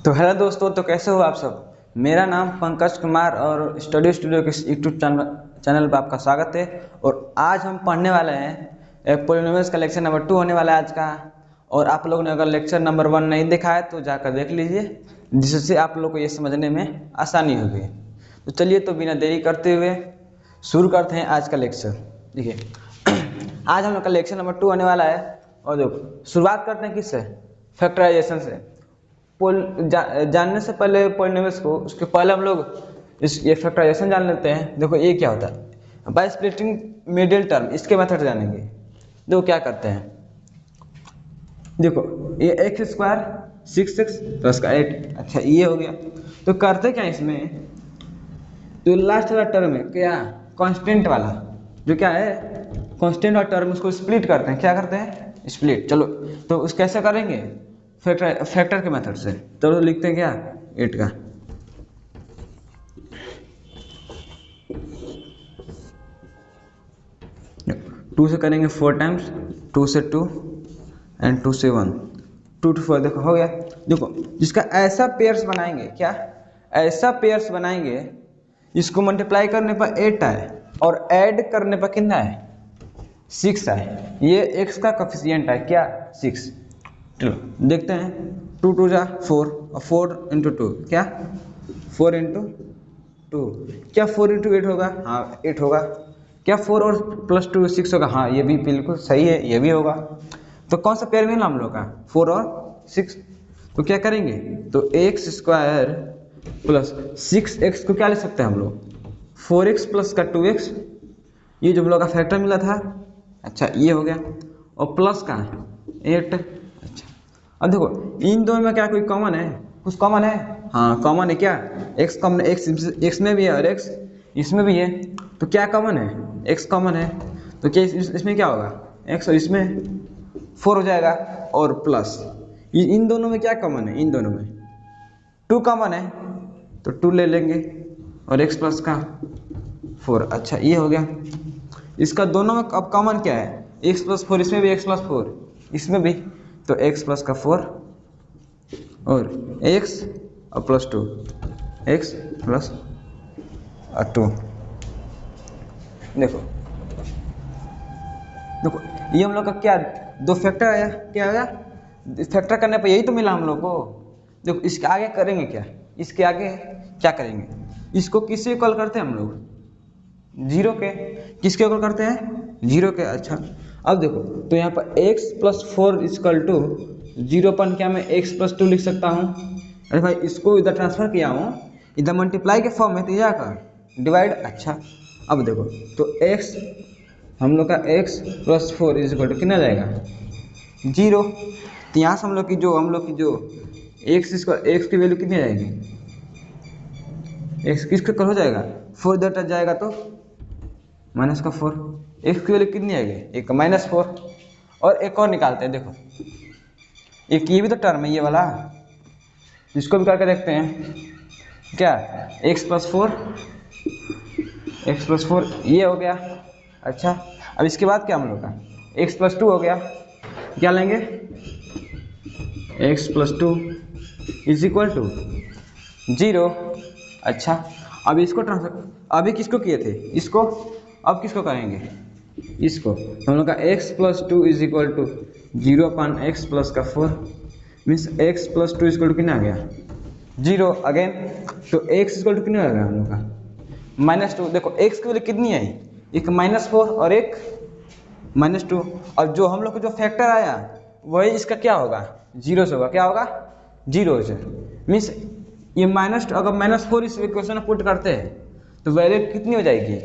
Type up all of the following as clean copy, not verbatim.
तो हेलो दोस्तों, तो कैसे हो आप सब। मेरा नाम पंकज कुमार और स्टडी स्टूडियो के यूट्यूब चैनल पर आपका स्वागत है। और आज हम पढ़ने वाले हैं पॉलिनोमियल्स का लेक्चर नंबर 2 होने वाला है आज का। और आप लोगों ने अगर लेक्चर नंबर 1 नहीं देखा है तो जाकर देख लीजिए, जिससे आप लोग को ये समझने में आसानी होगी। तो चलिए, तो बिना देरी करते हुए शुरू करते हैं आज का लेक्चर। देखिए, आज हम लोग का लेक्चर नंबर 2 होने वाला है। और देखो, शुरुआत करते हैं किससे, फैक्टराइजेशन से। जानने से पहले पॉलिनोमियल्स को, उसके पहले हम लोग ये फैक्टराइजेशन जान लेते हैं। देखो ये क्या होता है, बाय स्प्लिटिंग मिडिल टर्म, इसके मेथड जानेंगे। देखो क्या करते हैं, देखो ये एक्स स्क्वायर 6x प्लस का 8, अच्छा ये हो गया। तो करते क्या इसमें, तो लास्ट वाला टर्म है क्या, कांस्टेंट वाला, जो क्या है कांस्टेंट वाला टर्म, उसको स्प्लिट करते हैं। क्या करते हैं, स्प्लिट। चलो तो उस कैसे करेंगे, फैक्टर के मेथड से। तो लिखते हैं क्या, 8 का 2 से करेंगे 4 टाइम्स, 2 से 2 एंड 2 से 1, 2 to 4। देखो हो गया। देखो जिसका ऐसा पेयर्स बनाएंगे, क्या ऐसा पेयर्स बनाएंगे, इसको मल्टीप्लाई करने पर 8 आए और ऐड करने पर कितना है, 6 आए। ये x का कोफिशिएंट है क्या, 6। चलो देखते हैं, 2 2 जा 4 और 4 इंटू 2 क्या, 4 इंटू 2 क्या, 4 इंटू 8 होगा, हाँ 8 होगा। क्या 4 और प्लस 2 6 होगा, हाँ ये भी बिल्कुल सही है, ये भी होगा। तो कौन सा पेयर मिला हम लोग का, 4 और 6। तो क्या करेंगे, तो एक्स स्क्वायर प्लस 6x को क्या ले सकते हैं हम लोग, 4x प्लस का 2x, ये जो हम लोग का फैक्टर मिला था, अच्छा ये हो गया। और प्लस का 8, अच्छा। अब देखो इन दोनों में क्या कोई कॉमन है, कुछ कॉमन है, हाँ कॉमन है। क्या x कॉमन है, x में भी है और x इसमें भी है। तो क्या कॉमन है, x कॉमन है। तो क्या इसमें क्या होगा, x और इसमें 4 हो जाएगा। और प्लस इन दोनों में क्या कॉमन है, इन दोनों में 2 कॉमन है, तो 2 ले लेंगे और x प्लस का 4, अच्छा ये हो गया। इसका दोनों में अब कॉमन क्या है, x प्लस 4, इसमें भी x प्लस 4, इसमें भी, तो x प्लस का 4 और x और प्लस 2, x प्लस 2। देखो देखो ये हम लोग का क्या, दो फैक्टर आया, क्या आया, फैक्टर करने पर यही तो मिला हम लोग को। देखो इसके आगे करेंगे क्या, इसके आगे क्या करेंगे, इसको किससे इक्वल करते हैं हम लोग, 0 के। किसके इक्वल करते हैं, 0 के, अच्छा। अब देखो तो यहाँ पर x प्लस 4 इक्वल टू 0 पर क्या मैं x प्लस 2 लिख सकता हूँ। अरे भाई इसको इधर ट्रांसफर किया हूँ, इधर मल्टीप्लाई के फॉर्म में, तो यहाँ का डिवाइड, अच्छा। अब देखो तो x, हम लोग का x प्लस 4 इक्वल टू कितना जाएगा, 0। तो यहाँ से हम लोग की जो x की वैल्यू कितनी जाएगी, x किसके कर हो जाएगा, 4 इधर टच जाएगा तो माइनस का 4, x की वैल्यू कितनी आएगी, एक -4। और एक और निकालते हैं, देखो एक ये भी तो टर्म है ये वाला, इसको भी करके देखते हैं। क्या x प्लस 4 ये हो गया, अच्छा। अब इसके बाद क्या हम लोग का x प्लस 2 हो गया, क्या लेंगे, x plus 2 is equal to 0, अच्छा। अब इसको ट्रांसफर, अभी किसको किए थे, इसको, अब किसको करेंगे, इसको। तो हम लोग का x plus 2 is equal to 0 अपन x प्लस का 4, means x plus 2 equal to कितना आ गया, 0 अगेन। तो x इक्वल टू कितना आ गया हम लोग का, -2। देखो x की वैल्यू कितनी आई, एक -4 और एक -2। और जो हम लोग को जो फैक्टर आया वही इसका क्या होगा, 0 से होगा, क्या होगा, 0 से। मीन्स ये अगर -4 इस इक्वेशन में पुट करते हैं तो वैल्यू कितनी हो जाएगी,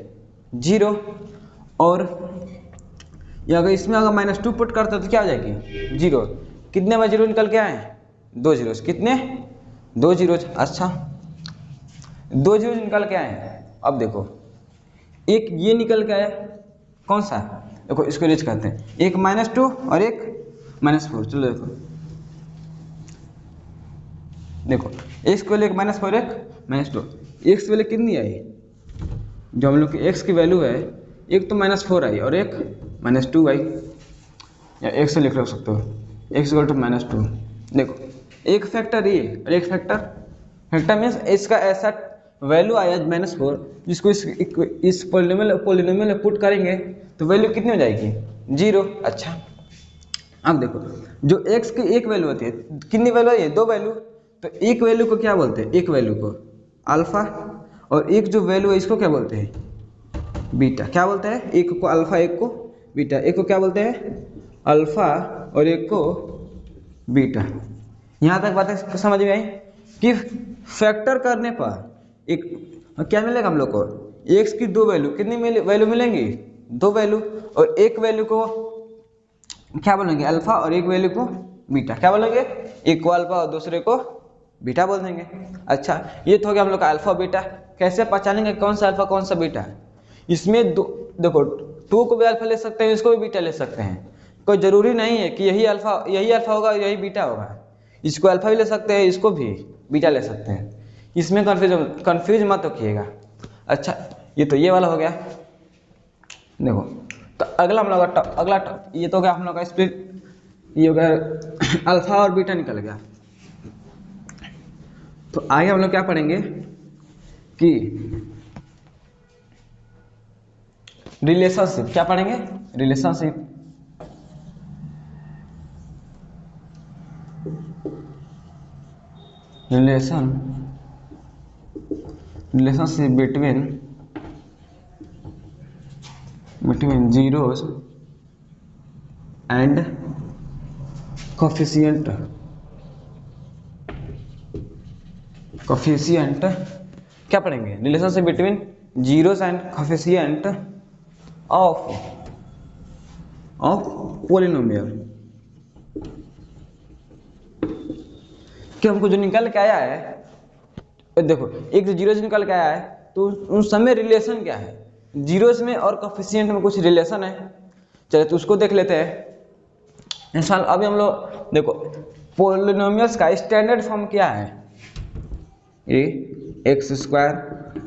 0। और ये अगर इसमें अगर -2 पुट करते हैं तो क्या हो जाएगी, 0। कितने में 0 निकल के आए, 2 जीरोस, कितने, 2 जीरोस, अच्छा 2 जीरोस निकल के आए। अब देखो एक ये निकल के आया, कौन सा, देखो इसको रीच करते हैं, एक -2 और एक -4। चलो देखो x की वैल्यू एक -4 एक -2, x की वैल्यू कितनी आई, जो हम लोग की x की वैल्यू है, एक तो -4 आई और एक -2 आई, या x से लिख सकते हो, x इक्वल टू -2। देखो एक फैक्टर ये और एक फैक्टर मीन्स इसका ऐसा वैल्यू आया -4, जिसको इस पोलिनोमियल में पुट करेंगे तो वैल्यू कितनी हो जाएगी 0। अच्छा अब देखो जो x की एक वैल्यू होती है, कितनी वैल्यू है, 2 वैल्यू, तो एक वैल्यू को क्या बोलते हैं, एक वैल्यू को अल्फा, और एक जो वैल्यू है इसको क्या बोलते हैं बीटा। क्या बोलते हैं, एक को अल्फा एक को बीटा, एक को क्या बोलते हैं अल्फा और एक को बीटा। यहाँ तक बातें समझ में आई कि फैक्टर करने पर एक क्या मिलेगा हम लोग को, x की 2 वैल्यू, कितनी वैल्यू मिलेंगी 2 वैल्यू, और एक वैल्यू को क्या बोलेंगे अल्फा और एक वैल्यू को बीटा। क्या बोलेंगे, एक को अल्फा और दूसरे को बीटा बोल देंगे। अच्छा ये तो हो गया हम लोग का अल्फा बीटा। कैसे पहचानेंगे कौन सा अल्फा कौन सा बीटा, इसमें देखो 2 को भी अल्फा ले सकते हैं, इसको भी बीटा ले सकते हैं, कोई जरूरी नहीं है कि यही अल्फा होगा यही बीटा होगा, इसको अल्फा भी ले सकते हैं इसको भी बीटा ले सकते हैं, इसमें कन्फ्यूज मत रखिएगा। अच्छा ये तो ये वाला हो गया। देखो तो अगला हम लोग ये तो हो गया हम लोग का स्प्लिट, ये हो गया अल्फा और बीटा निकल गया। तो आगे हम लोग क्या पढ़ेंगे कि रिलेशनशिप, क्या पढ़ेंगे relationship. Relationship between zeros and coefficient क्या पढ़ेंगे, relationship between zeros and coefficient of polynomial. कि हमको जो निकल के आया है, देखो एक जो जीरो से निकल के आया है तो उन समय रिलेशन क्या है, जीरोस में और कोफिशिएंट में कुछ रिलेशन है। चलिए तो उसको देख लेते हैं। इंशाल्लाह अभी हम लोग देखो पोलिनोमियल्स का स्टैंडर्ड फॉर्म क्या है, ax²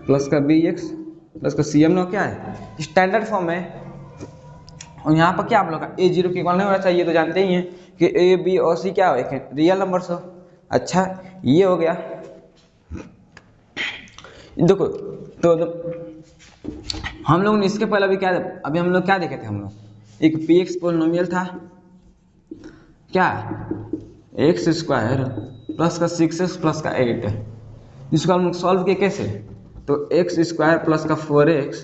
प्लस का bx प्लस का cm क्या है, स्टैंडर्ड फॉर्म है। और यहाँ पर क्या आप लोग का a0 के इक्वल नहीं होना चाहिए, तो जानते ही हैं कि a b और c क्या हो, एक रियल नंबर्स हो। अच्छा ये हो गया। देखो तो हम लोग ने इसके पहले अभी हम लोग क्या देखे थे, हम लोग एक px पोलिनोमियल था क्या, x² प्लस का 6x प्लस का 8, जिसको हम लोग सॉल्व किए कैसे, तो x² प्लस का 4x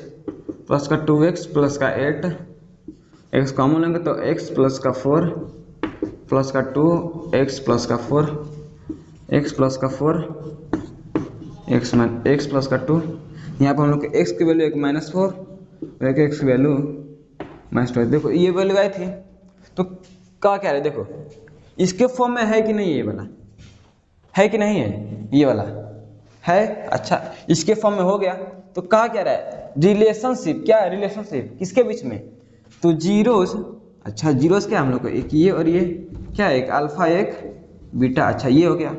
प्लस का 2x प्लस का 8, x कॉमन लेंगे तो x प्लस का 4 प्लस का 2 x प्लस का 4 x प्लस का 4 x प्लस का 2। यहाँ पर हम लोग के x की वैल्यू एक -4 और एक x की वैल्यू -2। देखो ये वैल्यू आई थी तो क्या कह रहे, देखो इसके फॉर्म में है कि नहीं, ये वाला है कि नहीं है, ये वाला है। अच्छा इसके फॉर्म में हो गया तो क्या कह रहा है, रिलेशनशिप। क्या है रिलेशनशिप, किसके बीच में, तो जीरोस। अच्छा जीरोस क्या हम लोग को, एक ये और ये क्या है, एक अल्फा एक बीटा। अच्छा ये हो गया।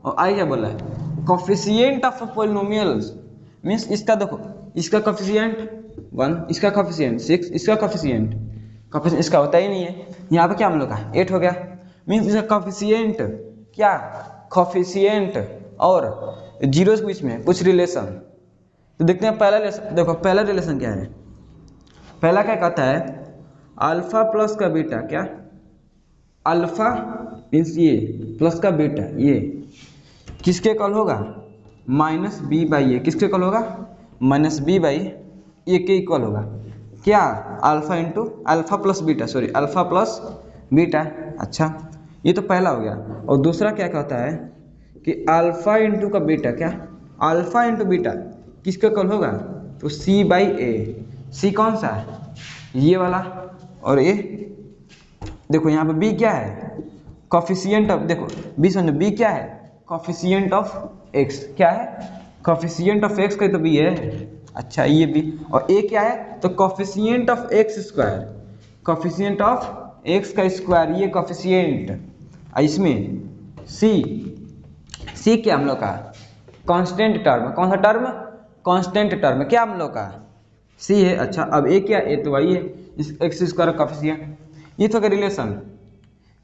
और आई क्या बोला है, कोफिशिएंट ऑफ पोलिनोमियल्स मीन्स इसका देखो, इसका कोफिशिएंट 1, इसका कोफिशिएंट 6, इसका कोफिशिएंट इसका होता ही नहीं है। यहाँ पे क्या हम लोग का 8 हो गया, मीन्स इसका कोफिशिएंट क्या, कोफिशिएंट और जीरो के बीच में कुछ रिलेशन। तो देखते हैं पहला रिलेशन। देखो पहला रिलेशन क्या है, पहला क्या कहता है, अल्फा प्लस का बीटा, क्या अल्फा मीन्स ये प्लस का बीटा, ये किसके इक्वल होगा, -b/a, किसके इक्वल होगा, -b/a के इक्वल होगा। क्या alpha into alpha plus beta, sorry alpha plus beta. अच्छा ये तो पहला हो गया। और दूसरा क्या कहता है कि अल्फा इंटू का बीटा, क्या अल्फा इंटू बीटा किसके इक्वल होगा, तो c/a। c कौन सा है, ये वाला। और ये देखो यहाँ पे b क्या है, कोफिशिएंट ऑफ, देखो b समझो, b क्या है, कोफिशिएंट ऑफ x। क्या है, कोफिशिएंट ऑफ x का तो b है। अच्छा ये b। और a क्या है, तो coefficient of x², coefficient of x का स्क्वायर, ये कोफिशिएंट। इसमें c क्या हम लोग का कांस्टेंट टर्म, कौन सा टर्म, कांस्टेंट टर्म, क्या हम लोग का c है। अच्छा अब a क्या, a तो y है, इस x² कोफिशिएंट। ये तो रिलेशन।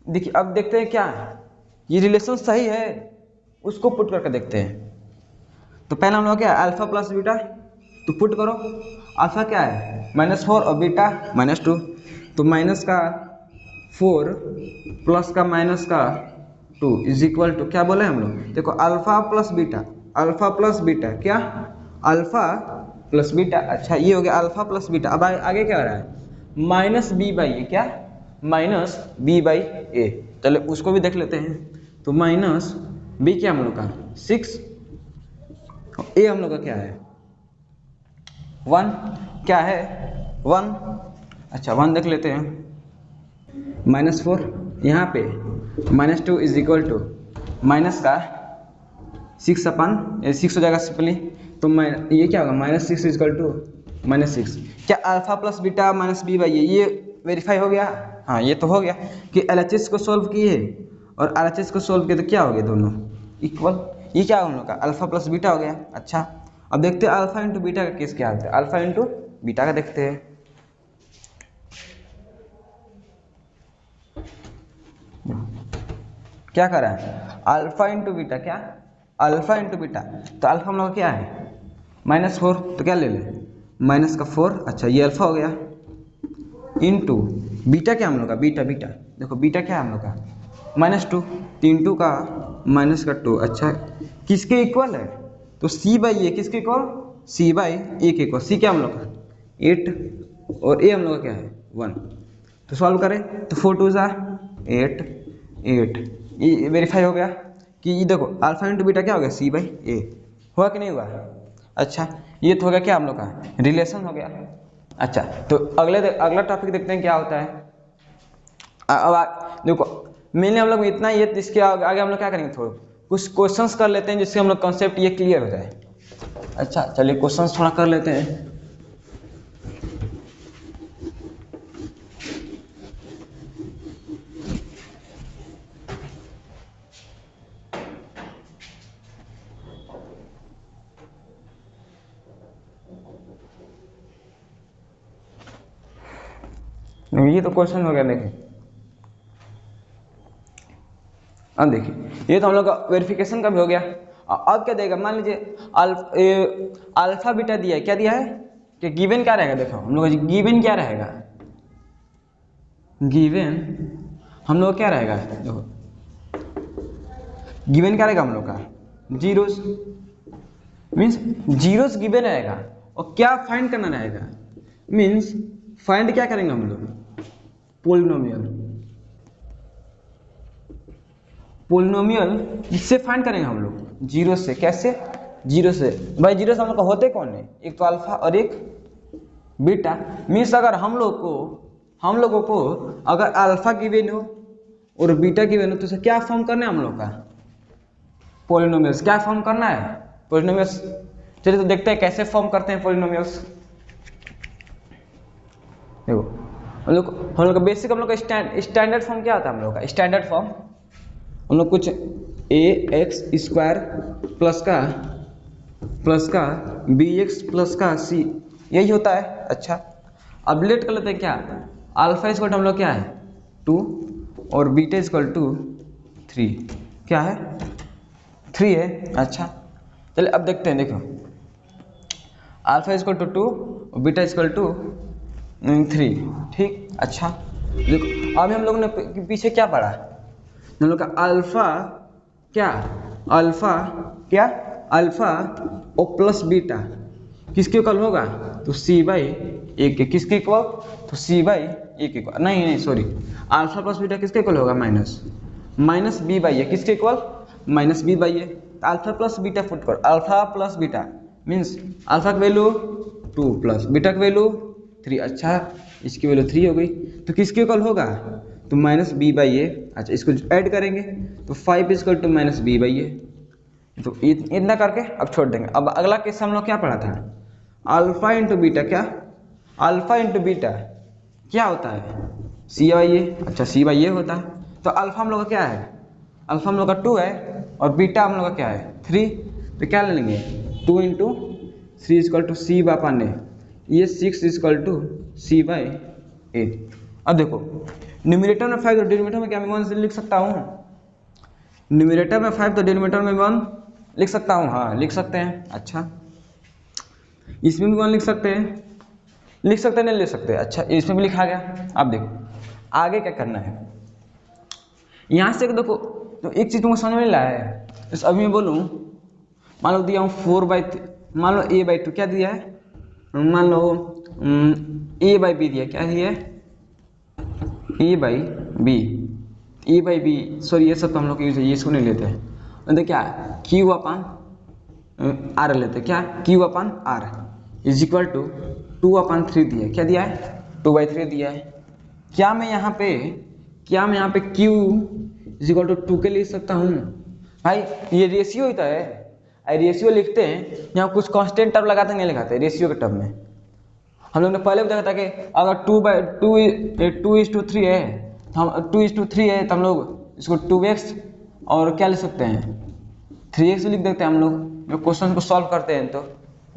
देखिए अब देखते हैं क्या है, ये रिलेशन सही है, उसको पुट करके देखते हैं। तो पहला हम लोग क्या है, अल्फा प्लस बीटा, तो पुट करो। अल्फा क्या है -4 और बीटा -2, तो माइनस का 4 प्लस का माइनस का 2 इज इक्वल टू क्या बोले हम लोग, देखो alpha plus beta, alpha plus beta क्या, अल्फा प्लस बीटा। अच्छा ये हो गया अल्फा प्लस बीटा। अब आगे क्या हो रहा है, माइनस बी बाई ए, क्या माइनस बी बाई ए। चलो उसको भी देख लेते हैं। तो माइनस बी क्या हम लोग का 6, ए हम लोग का क्या है 1, क्या है 1। अच्छा 1 देख लेते हैं, -4 यहाँ पे -2 इज इक्वल टू माइनस का 6 अपन 6 हो जाएगा सिंपली। तो ये क्या होगा -6 इज इक्वल टू -6। क्या alpha plus beta minus B by ये वेरीफाई हो गया। हाँ ये तो हो गया कि LHS को सोल्व किए और RHS को सोल्व किए तो क्या हो गया दोनों इक्वल। ये क्या हम लोग का अल्फा प्लस बीटा हो गया। अच्छा अब देखते हैं अल्फा इंटू बीटा का केस क्या होता है। अल्फा इंटू बीटा का देखते हैं। क्या कर रहा है अल्फा इंटू बीटा, क्या अल्फा इंटू बीटा। तो अल्फा हम लोग क्या है -4, तो क्या ले ले माइनस का 4। अच्छा ये अल्फा हो गया इंटू बीटा, क्या हम लोग का बीटा, बीटा देखो बीटा क्या है हम लोग का -2, 3 2 का माइनस का 2। अच्छा किसके इक्वल है, तो सी बाई ए किसके इक्वल, सी बाई ए के इक्वल। सी क्या हम लोग का 8 और ए हम लोग का क्या है 1। तो सॉल्व करें तो 4 2 ज़ा 8 8, ये वेरीफाई हो गया कि ये देखो अल्फा इंटू बीटा क्या हो गया सी बाई ए, हुआ कि नहीं हुआ। अच्छा ये तो हो गया क्या हम लोग का रिलेशन हो गया। अच्छा तो अगला टॉपिक देखते हैं क्या होता है। अब देखो मेनली हम लोग इतना ही है, इसके आगे हम लोग क्या करेंगे थोड़ा कुछ क्वेश्चंस कर लेते हैं जिससे हम लोग कॉन्सेप्ट ये क्लियर हो जाए। अच्छा चलिए क्वेश्चंस थोड़ा कर लेते हैं। ये तो क्वेश्चन हो गया देखिए। अब देखिए ये तो हम लोग का वेरिफिकेशन का भी हो गया। अब क्या देगा, मान लीजिए अल्फा बीटा दिया है, क्या दिया है कि गिवन क्या रहेगा। देखो हम लोग गिवन क्या रहेगा, गिवन हम लोग क्या रहेगा, देखो गिवन क्या रहेगा हम लोग का जीरोस, मीन्स जीरोस गिवन रहेगा। और क्या फाइंड करना रहेगा, मीन्स फाइंड क्या करेंगे हम लोग पोलिनोमियल, पोलिनोमियल इससे फाइंड करेंगे हम लोग जीरो से। कैसे जीरो से, भाई जीरो से हम लोग का होते कौन है, एक तो अल्फा और एक बीटा। मीन्स अगर हम लोगों को अगर अल्फा गिवन हो और बीटा गिवन हो तो उसे क्या फॉर्म करना है हम लोग का पोलिनोमियल्स। क्या फॉर्म करना है पोलिनोमियल्स। चलिए तो देखते हैं कैसे फॉर्म करते हैं पोलिनोमियल्स। देखो हम लोग का बेसिक हम लोग का स्टैंडर्ड फॉर्म क्या होता है हम लोग का स्टैंडर्ड फॉर्म, हम लोग कुछ ax² प्लस का bx प्लस का c यही होता है। अच्छा अब लेट कर लेते हैं क्या, अल्फा इक्वल टू हम लोग क्या है 2 और बीटा इक्वल टू 3, क्या है 3 है। अच्छा चलिए अब देखते हैं, देखो अल्फा इक्वल टू 2 और बीटा इक्वल टू 3, ठीक। अच्छा देखो अभी हम लोगों ने पीछे क्या पढ़ा, हम लोग का अल्फा अल्फा और प्लस बीटा किसके इक्वल होगा, तो सी बाई ए के। किसके इक्वल, तो सी बाई ए के इक्वल, नहीं सॉरी, अल्फा प्लस बीटा किसके इक्वल होगा माइनस बी बाई ए। किसके equal minus B by a. Alpha plus beta put कर, alpha plus beta means alpha की वैल्यू 2 प्लस बीटा की वैल्यू 3। अच्छा इसकी वैल्यू 3 हो गई, तो किसके इक्वल होगा, तो माइनस बी बाई ए। अच्छा इसको ऐड करेंगे तो 5 equal to minus B by a. तो इतना करके अब छोड़ देंगे। अब अगला केस हम लोग क्या पढ़ा था, अल्फा इंटू बीटा, क्या अल्फा इंटू बीटा क्या होता है सी बाई ए। अच्छा सी बाई ए होता है। तो अल्फा हम लोग का क्या है, अल्फा हम लोग का 2 है और बीटा हम लोग का क्या है 3। तो क्या ले लेंगे 2 इंटू 3 इक्वल टू सी बापान ने, ये 6 इक्वल टू सी बाई ए। अब देखो न्यूमरेटर में 5 और डिनोमिनेटर में क्या मैं 1 से लिख सकता हूँ, न्यूमरेटर में 5 तो डिनोमिनेटर में 1 लिख सकता हूँ, हाँ लिख सकते हैं। अच्छा इसमें भी 1 लिख सकते हैं, नहीं लिख सकते। अच्छा इसमें भी लिखा गया। अब देखो आगे क्या करना है, यहाँ से देखो तो एक चीज़ तुमको समझ में नहीं लाया है। इस अभी मैं बोलूँ, मान लो दिया हूँ 4/3, मान लो a/2 क्या दिया है, मान लो a/b दिया, क्या दिया है a/b, सॉरी ये सब तो हम लोग यूज है, ये इसको नहीं लेते हैं, मतलब क्या Q/R लेते हैं, क्या Q/R इज इक्वल टू 2/3 दिया है, क्या दिया है 2/3 दिया है। क्या मैं यहाँ पे Q इज इक्वल टू 2 के लिख सकता हूँ? भाई ये रेशियो होता है, रेशियो लिखते हैं यहाँ कुछ कांस्टेंट टर्म लगाते नहीं लगाते रेशियो के टर्म में। हम लोग ने पहले भी देखा था कि अगर 2/3 है तो हम 2/3 है तो हम लोग इसको 2x और क्या लिख सकते हैं 3x लिख देते हैं हम लोग जो क्वेश्चन को सॉल्व करते हैं। तो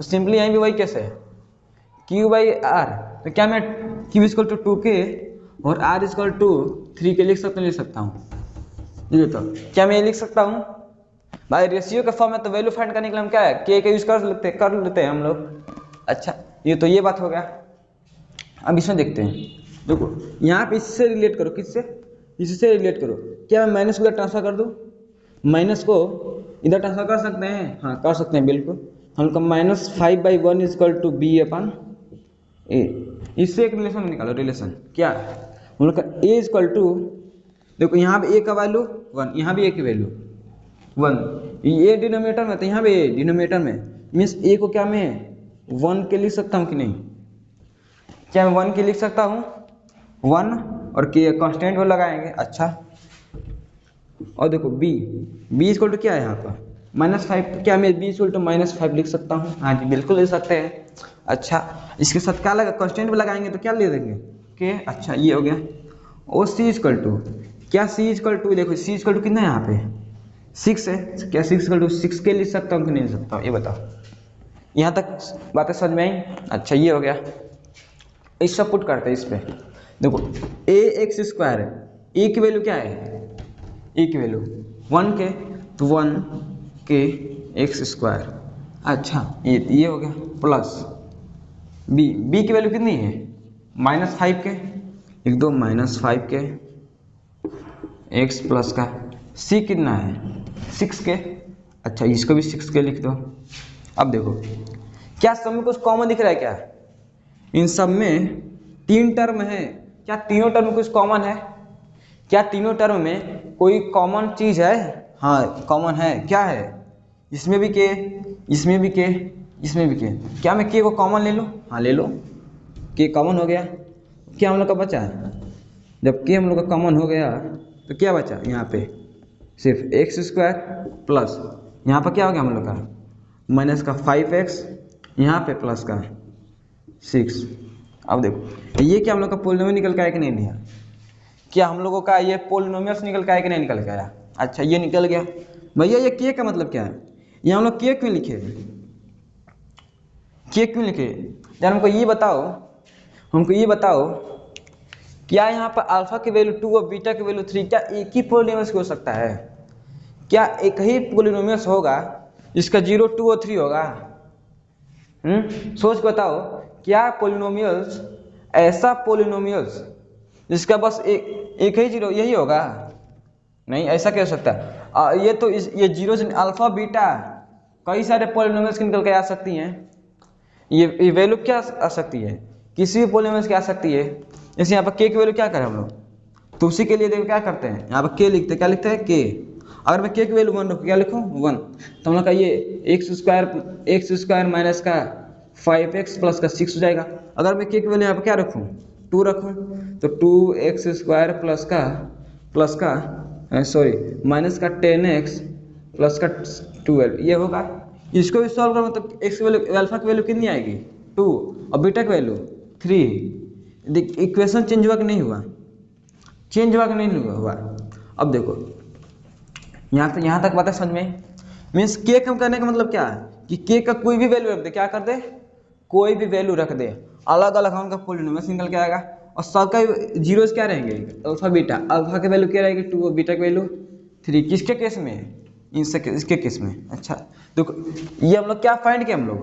सिंपली यहीं भी वही कैसे है Q/R, तो क्या मैं Q इक्वल टू 2k और R इक्वल टू 3k लिख सकता हूँ। ये तो क्या मैं ये लिख सकता हूँ? भाई रेशियो का फॉर्म है तो वैल्यू फाइंड करने के लिए हम क्या है k का यूज कर लेते हैं हम लोग। अच्छा ये तो ये बात हो गया। अब इसमें देखते हैं, देखो यहाँ पे इससे रिलेट करो, इससे रिलेट करो। क्या मैं माइनस को इधर ट्रांसफर कर दूँ? माइनस को इधर ट्रांसफर कर सकते हैं, हाँ कर सकते हैं बिल्कुल। हम लोग का -5/1 इक्वल टू b/a, इससे एक रिलेशन निकालो। रिलेशन क्या हम लोग का a इक्वल टू, देखो यहाँ पे a का वैल्यू 1, यहाँ भी a की वैल्यू 1, ये डिनोमिनेटर में तो यहाँ पे डिनोमिनेटर में मीन्स a को क्या मैं 1 के लिख सकता हूँ कि नहीं? क्या मैं 1 के लिख सकता हूँ? 1 और k कांस्टेंट वो लगाएंगे। अच्छा और देखो b इक्वल टू क्या है यहाँ पर -5, क्या मैं b इक्वल टू -5 लिख सकता हूँ? हाँ जी बिल्कुल लिख सकते हैं। अच्छा इसके साथ क्या लगा, कांस्टेंट भी लगाएंगे तो क्या ले देंगे k। अच्छा ये हो गया। और c इक्वल टू, क्या c इक्वल टू, देखो c इक्वल टू कितना है यहाँ पे 6 है, क्या c इक्वल टू 6 के लिख सकता हूँ कि नहीं लिख सकता हूँ? ये बताओ, यहाँ तक बातें समझ में आई? अच्छा ये हो गया। इस सब पुट करते हैं इस पे, देखो ax² है, a की वैल्यू क्या है, a की वैल्यू 1 के, तो 1 के x²। अच्छा ये हो गया प्लस b की वैल्यू कितनी है -5 के, लिख दो -5 के x प्लस का c कितना है 6 के। अच्छा इसको भी 6 के लिख दो। अब देखो क्या सब में कुछ कॉमन दिख रहा है क्या? इन सब में 3 टर्म है, क्या तीनों टर्म में कुछ कॉमन है? क्या तीनों टर्म में कोई कॉमन चीज है? हाँ कॉमन है, क्या है? इसमें भी के, इसमें भी के, इसमें भी के। क्या मैं के को कॉमन ले लूँ? हाँ ले लो, के कॉमन हो गया। क्या हम लोग का बचा है? जब के हम लोग का कॉमन हो गया तो क्या बचा यहाँ पे सिर्फ x² प्लस यहाँ पर क्या हो गया हम लोग का माइनस का 5x, यहाँ पे प्लस का 6। अब देखो ये क्या हम लोग का पोलिनोमियल निकल के आया कि नहीं भैया? क्या हम लोगों का ये पोलिनोमियल्स निकल के आया कि नहीं निकल के आया? अच्छा ये निकल गया। भैया ये के का मतलब क्या है? ये हम लोग के क्यों लिखे, के क्यों लिखे यार? हमको ये बताओ क्या यहाँ पर अल्फा की वैल्यू 2 और बीटा की वैल्यू 3 क्या एक ही पोलिनोमियल्स हो सकता है? क्या एक ही पोलिनोमियल्स होगा जिसका 0, 2 और 3 होगा? सोच बताओ, क्या पोलिनोमियल्स ऐसा पोलिनोमियल्स जिसका बस एक ही जीरो यही होगा? नहीं, ऐसा क्या हो सकता है? ये तो ये जीरो से अल्फा बीटा कई सारे पोलिनोमियल्स निकल के आ सकती हैं। ये वैल्यू क्या आ सकती है? किसी भी पोलिनोमियल्स की आ सकती है। जैसे यहाँ पर के की वैल्यू क्या करें हम लोग, तो उसी के लिए देखो क्या करते हैं, यहाँ पर के लिखते हैं, क्या लिखते हैं के। अगर मैं के की वैल्यू 1 रखूँ, क्या लिखूँ 1, तो हम लोग का ये x² माइनस का 5x प्लस का 6 हो जाएगा। अगर मैं के की वैल्यू यहाँ पर क्या रखूँ 2 रखूँ, तो 2x² प्लस का सॉरी माइनस का 10x प्लस का 12 ये होगा। इसको भी सॉल्व करो तो x की वैल्यू अल्फा की वैल्यू कितनी आएगी 2 और बीटा की वैल्यू 3। देख इक्वेशन चेंज हुआ कि नहीं हुआ? चेंज हुआ कि नहीं हुआ? अब देखो यहाँ तक बातें समझ में? मीन्स के कम करने का मतलब क्या है कि के का कोई भी वैल्यू रख दे, क्या कर दे कोई भी वैल्यू रख दे, अलग अलग हम का पोलिनोमियल्स निकल के आएगा और सबका जीरोस क्या रहेंगे अल्फा बीटा। अल्फा की वैल्यू क्या रहेगी 2 और बीटा की वैल्यू 3 किसके केस में, इसके केस में। अच्छा तो ये हम लोग क्या फाइंड किए, हम लोग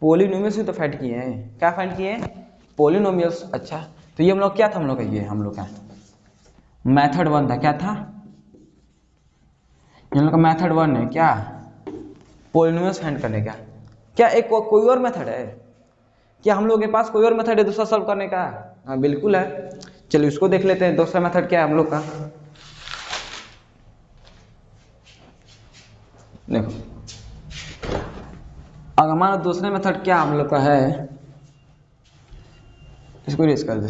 पोलिनोमियल्स तो फाइंड किए हैं। क्या फाइंड किए हैं, पोलिनोमियल्स। अच्छा तो ये हम लोग क्या था, हम लोग का ये हम लोग का मेथड 1 था। क्या था, ये हम लोग का मेथड 1 है क्या, पोलिनोमियल्स फाइंड करने का। क्या एक कोई और मेथड है, क्या हम लोग के पास कोई और मेथड है दूसरा सॉल्व करने का? हाँ बिल्कुल है, चलिए उसको देख लेते हैं। दूसरा मेथड क्या है हम लोग का, देखो अगर हमारा दूसरा मेथड क्या हम लोग का है, इसको रेस कर दे।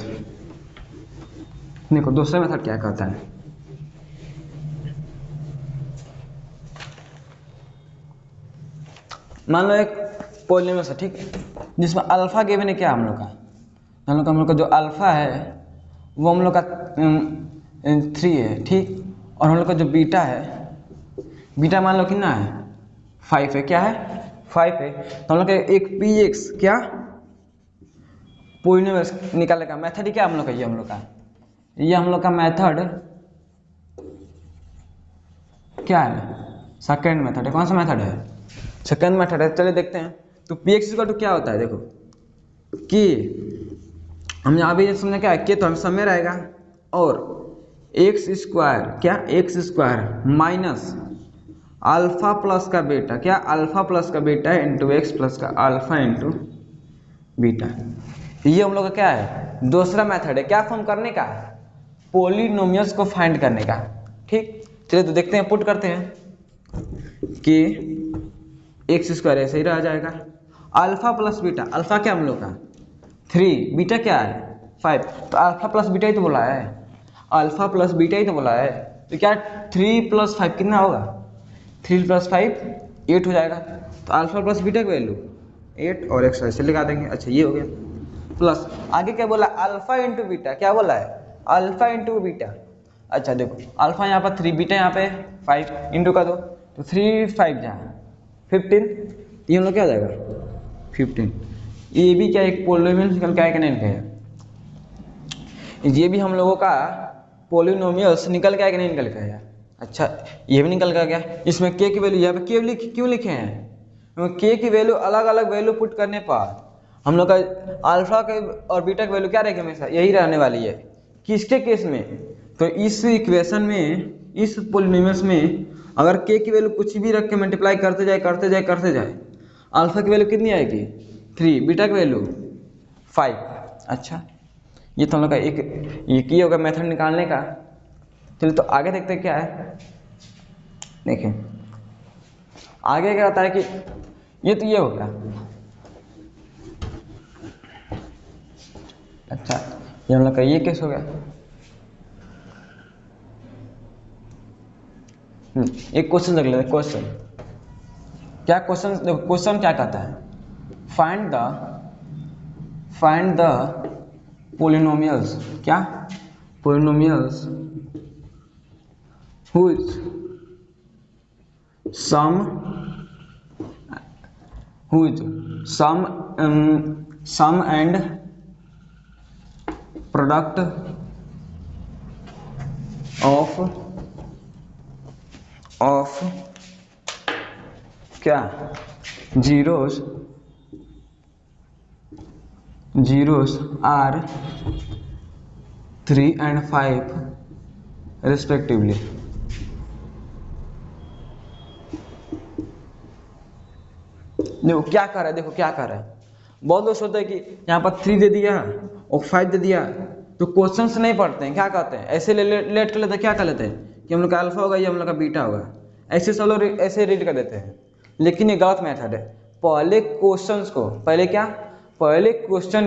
देखो दूसरा मेथड क्या कहता है, मान लो एक पोलिनोमियल है, ठीक है, जिसमें अल्फा गिवन है क्या हम लोग का, हम लोग का जो अल्फा है वो हम लोग का 3 है, ठीक, और हम लोग का जो बीटा है, बीटा मान लो कितना है 5 है। क्या है 5 है। तो हम लोग का एक px क्या पोलिनोमियल निकालने का मेथड ही क्या हम लोग का, ये हम लोग का, ये हम लोग का मेथड क्या है, सेकंड मेथड है। कौन सा मेथड है, सेकंड मेथड है। चलिए देखते हैं। तो px इक्वल टू क्या होता है, देखो कि हम यहाँ भी समझे क्या है, कि तो हम समय रहेगा और एक्स स्क्वायर, क्या x square minus alpha plus का बेटा, क्या अल्फा प्लस का बेटा इंटू एक्स प्लस का अल्फा इंटू बीटा। ये हम लोग का क्या है, दूसरा मेथड है, क्या फॉर्म करने का, पोलिनोमियल्स को फाइंड करने का। ठीक, चलिए तो देखते हैं, पुट करते हैं कि एक्स स्क्वायर ऐसे ही रह जाएगा, अल्फा प्लस बीटा, अल्फा क्या हम लोग का 3, बीटा क्या है 5, तो अल्फा प्लस बीटा ही तो बोला है, अल्फा प्लस बीटा ही तो बोला है। तो क्या 3 + 5 कितना होगा, 3 + 5 8 हो जाएगा। तो अल्फा प्लस बीटा की वैल्यू 8 और एक्स ऐसे लगा देंगे। अच्छा ये हो गया, प्लस आगे क्या बोला, अल्फा इंटू बीटा, क्या बोला है अल्फा इंटू बीटा। अच्छा देखो अल्फा यहाँ पर 3, बीटा यहाँ पे 5, इंटू का दो तो 3 5 जहाँ 15, ये हम लोग क्या आ जाएगा 15। ये भी क्या एक पोलिनोमियल निकल के आएगा, नहीं निकलेगा, ये भी हम लोगों का पोलिनोमियल्स निकल के आएगा, नहीं निकल के आएगा। अच्छा ये भी निकल के गया। इसमें के की वैल्यू यहाँ पे क्यों लिखे हैं, के की वैल्यू अलग अलग वैल्यू पुट करने पर हम लोग का अल्फा के और बीटा की वैल्यू क्या रहेगी, हमेशा यही रहने वाली है। किसके केस में, तो इस इक्वेशन में, इस पोलिनोमियल्स में अगर के की वैल्यू कुछ भी रख के मल्टीप्लाई करते जाए, अल्फा की वैल्यू कितनी आएगी 3, बीटा की वैल्यू 5। अच्छा ये तो हम लोग का एक ही होगा मेथड निकालने का। चलिए तो आगे देखते हैं क्या है। देखिए आगे क्या होता है कि ये तो ये हो गया। अच्छा ये हम लोग का ये केस हो गया। एक क्वेश्चन देख लेते हैं। क्वेश्चन क्या, क्वेश्चन क्या कहता है, फाइंड द पोलिनोमियल्स, क्या polynomials whose sum and product of क्या zeros are 3 and 5 respectively। देखो क्या कर रहा है, देखो क्या कर रहा है। बहुत लोग सोचते हैं कि यहाँ पर 3 दे दिया और 5 दे दिया तो क्वेश्चन से नहीं पढ़ते हैं, क्या कहते हैं ऐसे लेट कर लेते हैं, क्या कर लेते हैं कि हम लोग का अल्फा होगा, ये हम लोग का बीटा होगा, ऐसे सब लोग ऐसे रीड कर देते हैं। लेकिन ये गलत मेथड है। पहले क्वेश्चन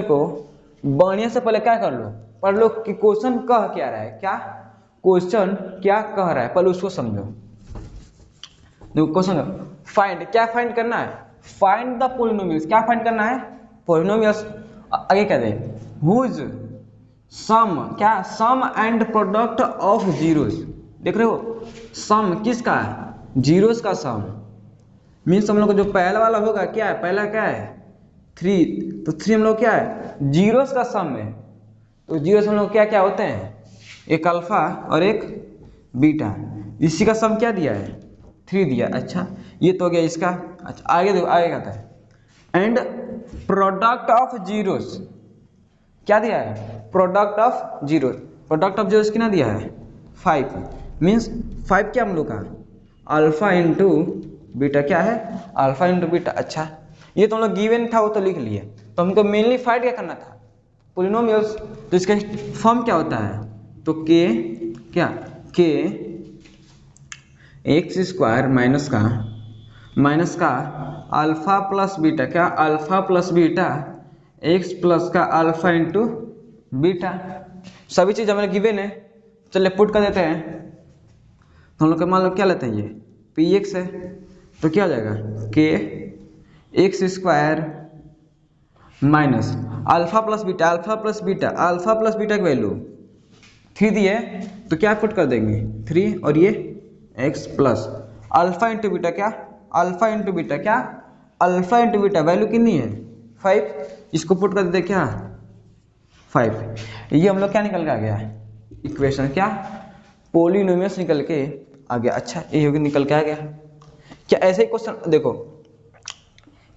को बढ़िया से पहले क्या कर लो, पढ़ लो कि क्वेश्चन कह क्या रहा है, क्या क्वेश्चन क्या कह रहा है, पहले उसको समझो। देखो क्वेश्चन क्या फाइंड करना है, फाइंड द पोलिनोमियल्स, क्या फाइंड करना है पोलिनोमियल्स। आगे क्या दे, हुज सम, क्या सम एंड प्रोडक्ट ऑफ जीरोस। देख रहे हो सम किसका है, जीरोस का सम। मीन्स हम लोग को जो पहला वाला होगा क्या है, पहला क्या है 3, तो 3 हम लोग क्या है जीरोस का सम है। तो जीरोस हम लोग क्या क्या होते हैं, एक अल्फा और एक बीटा। इसी का सम क्या दिया है 3 दिया। अच्छा ये तो हो गया इसका। अच्छा आगे देखो आगे कहता है एंड प्रोडक्ट ऑफ जीरोस क्या दिया है product of zero. Product of zeros कितना दिया है 5 मीन्स 5 क्या हम लोग का अल्फा इंटू बीटा क्या है अल्फा इंटू बीटा। अच्छा ये तो हम लोग गिवन था वो तो लिख लिए तो हमको मेनली फाइंड क्या करना था पोलिनोमियल्स। तो इसका फॉर्म क्या होता है तो के क्या के एक्स स्क्वायर माइनस का अल्फा प्लस बीटा क्या alpha plus beta x plus का अल्फा इंटू बीटा। सभी चीज़ हमें गिवन है चलिए पुट कर देते हैं। तो हम लोग का मान लो क्या लेते हैं ये पी एक्स है तो क्या हो जाएगा के x square minus alpha plus beta की वैल्यू 3 दी है तो क्या पुट कर देंगे 3 और ये x plus alpha into beta क्या अल्फा इंटू बीटा वैल्यू कितनी है 5 इसको पुट कर देते क्या 5। ये हम लोग क्या निकल के आ गया इक्वेशन क्या पोलिनोमियल्स निकल के आ गया। अच्छा ये होगी निकल के आ गया। क्या ऐसे ही क्वेश्चन देखो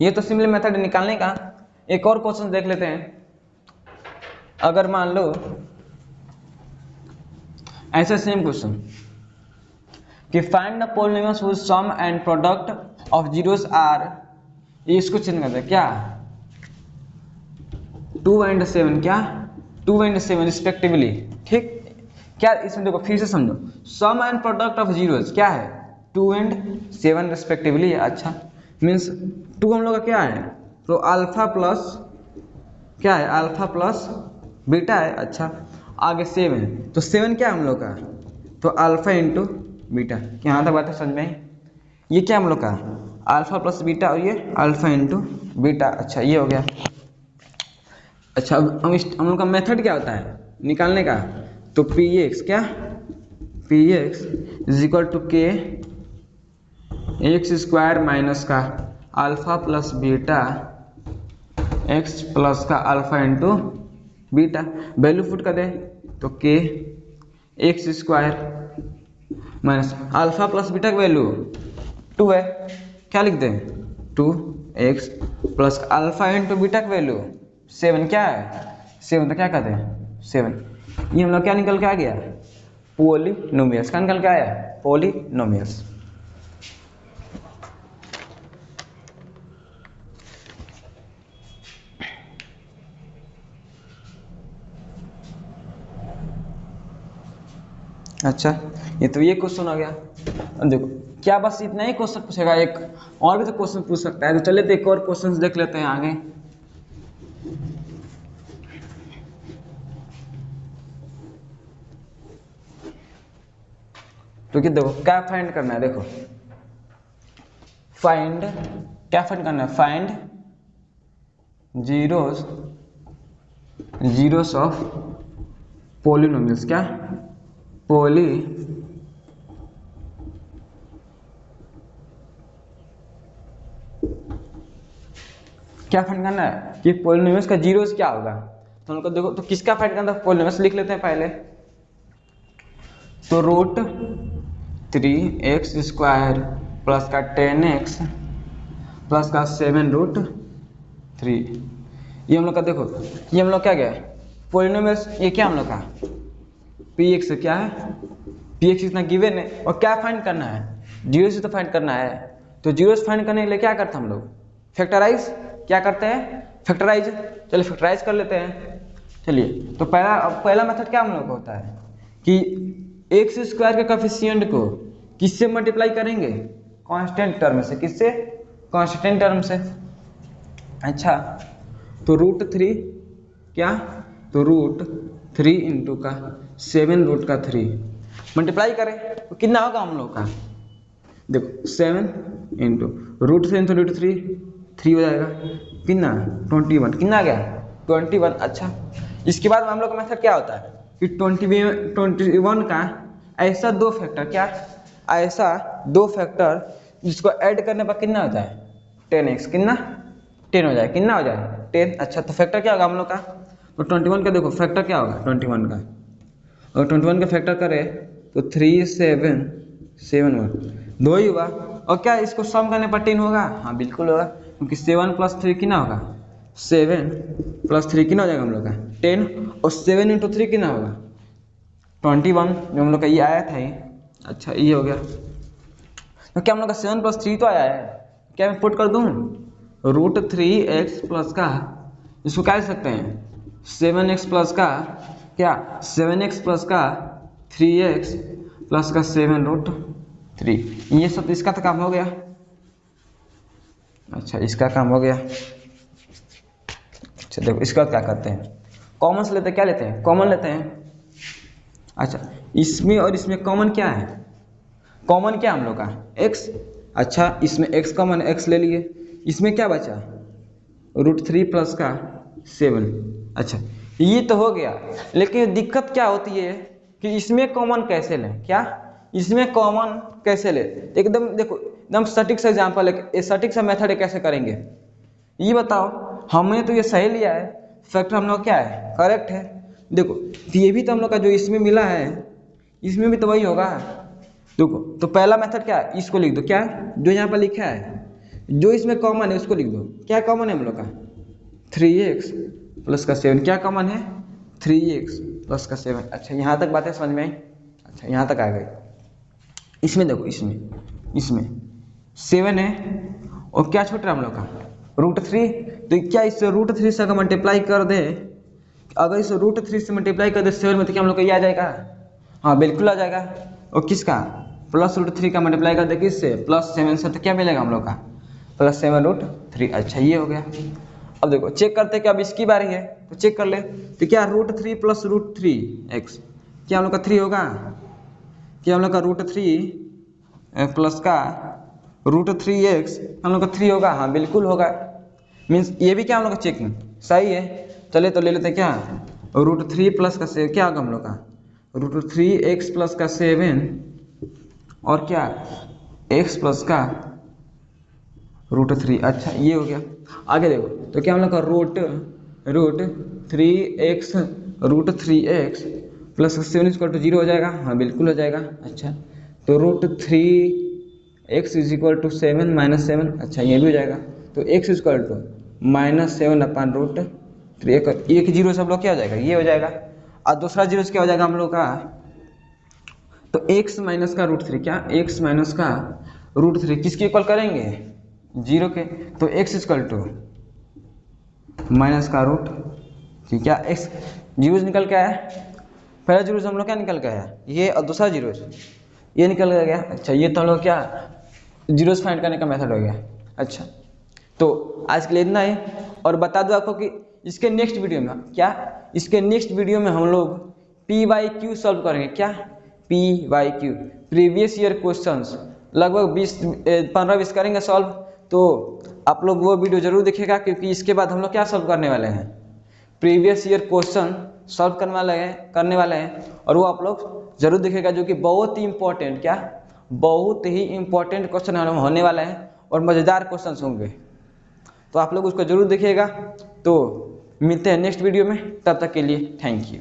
ये तो सिंपल मेथड निकालने का। एक और क्वेश्चन देख लेते हैं। अगर मान लो ऐसा सेम क्वेश्चन कि find the polynomials which sum and product of zeros are इसको चेंज करते हैं क्या 2 and 7 क्या 2 and 7 रिस्पेक्टिवली। ठीक क्या इसमें देखो फिर से समझो सम एंड प्रोडक्ट ऑफ जीरोस क्या है 2 and 7 रिस्पेक्टिवली। अच्छा मीन्स 2 हम लोग का क्या है तो अल्फा प्लस क्या है अल्फा प्लस बीटा है। अच्छा आगे 7 तो 7 क्या हम लोग का तो अल्फा इंटू बीटा। यहाँ तक बात है समझ में ये क्या हम लोग का अल्फा प्लस बीटा और ये अल्फा इंटू बीटा। अच्छा ये हो गया। अच्छा अब हम लोग का मेथड क्या होता है निकालने का तो पी एक्स क्या p x is equal to k x square minus का alpha plus beta x plus का alpha into beta. Value put कर दे तो k x square minus alpha plus beta की वैल्यू 2 है क्या लिख दें 2x plus alpha into beta की वैल्यू 7 क्या है 7 तो क्या कहते हैं 7। ये हम लोग क्या निकल के आ गया पोलिनोमियल्स क्या निकल के आया पोलिनोमियल्स। अच्छा ये तो ये क्वेश्चन आ गया। अब देखो क्या बस इतना ही क्वेश्चन पूछेगा एक और भी तो क्वेश्चन पूछ सकता है। तो चलिए तो एक और क्वेश्चन देख लेते हैं आगे। तो क्या देखो क्या फाइंड करना है देखो फाइंड क्या फाइंड करना है फाइंड जीरोस ऑफ पोलिनोमियल्स क्या क्या फाइंड करना है कि पोलिनोमियल्स का जीरोस क्या होगा। तो उनको देखो तो किसका फाइंड करना है पोलिनोमियल्स लिख लेते हैं पहले। तो रूट 3x स्क्वायर प्लस का 10x प्लस का 7√3 ये हम लोग का देखो ये हम लोग क्या गया पोलिनोमियल्स ये क्या हम लोग का px क्या है px इतना गिवन है और क्या फाइंड करना है जीरो से तो फाइंड करना है। तो जीरो से फाइंड करने के लिए क्या करते हैं हम लोग फैक्टराइज क्या करते हैं फैक्टराइज। चलिए फैक्टराइज कर लेते हैं। चलिए तो पहला मेथड क्या हम लोग का होता है कि एक्स स्क्वायर के कोएफिशिएंट को किससे मल्टीप्लाई करेंगे कांस्टेंट टर्म से किससे कांस्टेंट टर्म से। अच्छा तो √3 क्या तो √3 इंटू का 7√3 मल्टीप्लाई करें तो कितना होगा हम लोग का देखो 7 इंटू √3 इंटू √3 3 हो जाएगा कितना 21 कितना आ गया 21। अच्छा इसके बाद हम लोग का मेथड क्या होता है कि 21 का ऐसा दो फैक्टर क्या ऐसा दो फैक्टर जिसको ऐड करने पर कितना हो जाए 10x कितना 10 हो जाए कितना हो जाए 10। अच्छा तो फैक्टर क्या होगा हम लोग का तो 21 का देखो फैक्टर क्या होगा 21 का और 21 का फैक्टर करें तो 3 7 7 2 ही हुआ। और क्या इसको सम करने पर 10 होगा? हाँ बिल्कुल होगा, क्योंकि 7 + 3 कितना होगा? 7 + 3 कितना हो जाएगा हम लोग का? 10। और 7 × 3 कितना होगा? 21, जो हम लोग का ये आया था ये। अच्छा ये हो गया। तो क्या हम लोग का 7 + 3 तो आया है, क्या मैं पुट कर दूँ? √3x प्लस का, इसको क्या लिख सकते हैं? 7x प्लस का क्या? 7x प्लस का 3x प्लस का 7√3। ये सब इसका तो काम हो गया। अच्छा इसका काम हो गया। अच्छा देखो इसका क्या करते हैं, कॉमन से लेते हैं, क्या लेते हैं? कॉमन लेते हैं। अच्छा इसमें और इसमें कॉमन क्या है? कॉमन क्या हम लोग का? x। अच्छा इसमें x कॉमन, x ले लिए। इसमें क्या बचा? √3 प्लस का 7। अच्छा ये तो हो गया, लेकिन दिक्कत क्या होती है कि इसमें कॉमन कैसे लें? क्या इसमें कॉमन कैसे लें? एकदम देखो, एकदम सटीक सा एग्जाम्पल है, सटीक सा मेथड है, कैसे करेंगे ये बताओ। हमने तो ये सही लिया है, फैक्टर हम लोग क्या है? करेक्ट है। देखो तो ये भी तो हम लोग का जो इसमें मिला है, इसमें भी तो वही होगा। देखो तो पहला मेथड क्या है? इसको लिख दो, क्या जो यहाँ पर लिखा है, जो इसमें कॉमन है उसको लिख दो। क्या कॉमन है हम लोग का? 3x प्लस का 7। क्या कॉमन है? 3x प्लस का 7। अच्छा यहाँ तक बातें समझ में आई? अच्छा यहाँ तक आ गई। इसमें देखो, इसमें 7 है और क्या छूट रहा है हम लोग का? √3। तो क्या इससे √3 से अगर मल्टीप्लाई कर दे, अगर इसे √3 से मल्टीप्लाई कर दे 7 में, तो क्या हम लोग का ये आ जाएगा? हाँ बिल्कुल आ जाएगा। और किसका? प्लस √3 का मल्टीप्लाई कर दे किससे? +7 से, तो क्या मिलेगा हम लोग का? +7√3। अच्छा ये हो गया। अब देखो चेक करते हैं कि अब इसकी बारी है, तो चेक कर ले। तो क्या √3 + √3x क्या हम लोग का 3 होगा? क्या हम लोग का √3 प्लस का √3x हम लोग का 3 होगा? हाँ बिल्कुल होगा। मीन्स ये भी क्या हम लोग का चेकिंग सही है। चले तो ले लेते हैं क्या? √3 प्लस का 7 क्या होगा हम लोग का? √3x प्लस का 7 और क्या x प्लस का √3। अच्छा ये हो गया। आगे देखो तो क्या हम लोग का √3x √3x प्लस 7 = 0 हो जाएगा? हाँ बिल्कुल हो जाएगा। अच्छा तो √3x = 7 - 7। अच्छा ये भी हो जाएगा। तो x = -7/√3। एक जीरो सब लोग क्या हो जाएगा? ये हो जाएगा। और दूसरा जीरो क्या हो जाएगा हम लोग का? तो x माइनस का √3, क्या x माइनस का √3 किसके इक्वल करेंगे? 0 के। तो x = माइनस का √3। क्या x जीरो निकल के आया? पहला जीरो हम लोग क्या निकल के आया? ये। और दूसरा जीरो ये निकल गया। अच्छा ये तो हम लोग क्या जीरोस फाइंड करने का मेथड हो गया। अच्छा तो आज के लिए इतना ही। और बता दो आपको कि इसके नेक्स्ट वीडियो में क्या, इसके नेक्स्ट वीडियो में हम लोग PYQ सॉल्व करेंगे। क्या? PYQ प्रीवियस ईयर क्वेश्चंस लगभग 15-20 करेंगे सॉल्व। तो आप लोग वो वीडियो जरूर देखिएगा, क्योंकि इसके बाद हम लोग क्या सॉल्व करने वाले हैं? प्रीवियस ईयर क्वेश्चन सॉल्व करने वाले हैं। और वो आप लोग जरूर देखिएगा, जो कि बहुत ही इंपॉर्टेंट, क्या बहुत ही इंपॉर्टेंट क्वेश्चन होने वाला है और मज़ेदार क्वेश्चन होंगे। तो आप लोग उसको जरूर देखिएगा। तो मिलते हैं नेक्स्ट वीडियो में, तब तक के लिए थैंक यू।